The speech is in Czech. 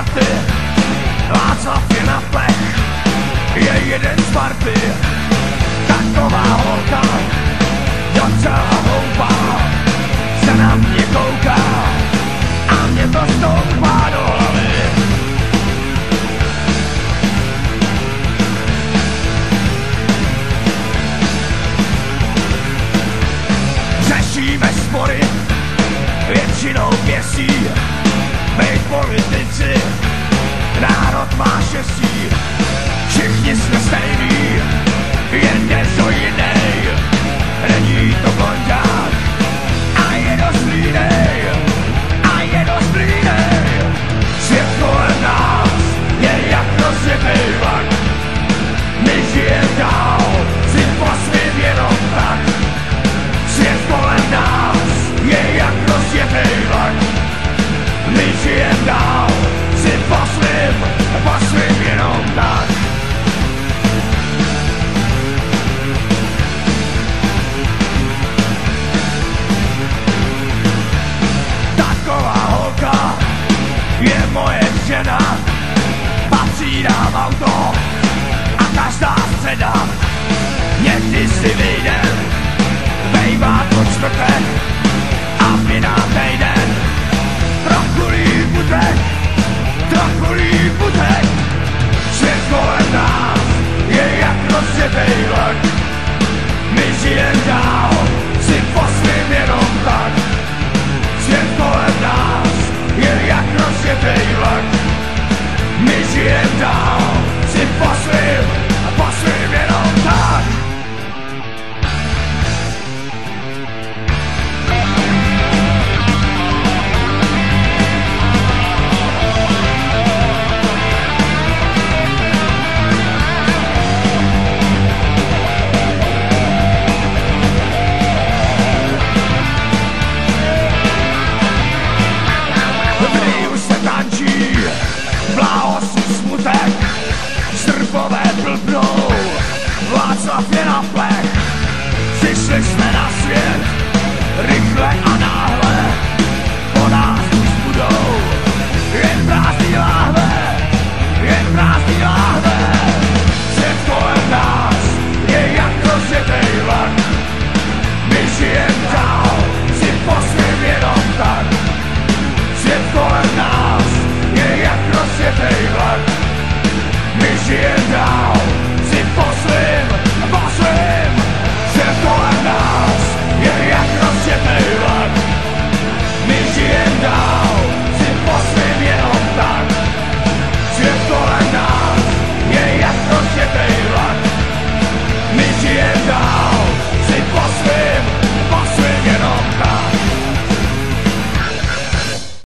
party, Václav je na plech, je jeden z party. Taková holka, docela hloupá, se na mě kouká a mě to stoupá do hlavy. Řešíme spory, většinou pěsí, my politici, národ má štěstí. Všichni jsme stejný, jen něco jinej. Není to blonďák a je dost línej, a je dost línej. Svět kolem nás je jak rozjetej vlak, my žijem dál, si po svým jenom tak. Svět kolem nás je jak rozjetej vlak, my žijem dál, si po svým jenom tak. Taková holka je moje žena, patří nám auto a každá středa. Někdy si vyjdem, bejvá to čtvrtek a my nám nejden. Trochu líputek, trochu líputek. Svět kolem nás je jak rozjetej vlak, my žijem dál, si po svým jenom tak. Svět kolem nás je jak rozjetej vlak, my žijem dál, si po svým jenom tak. Václav je na plech, přišli jsme na svět, rychle a náhle, po nás už budou jen prázdný láhve, jen prázdný láhve.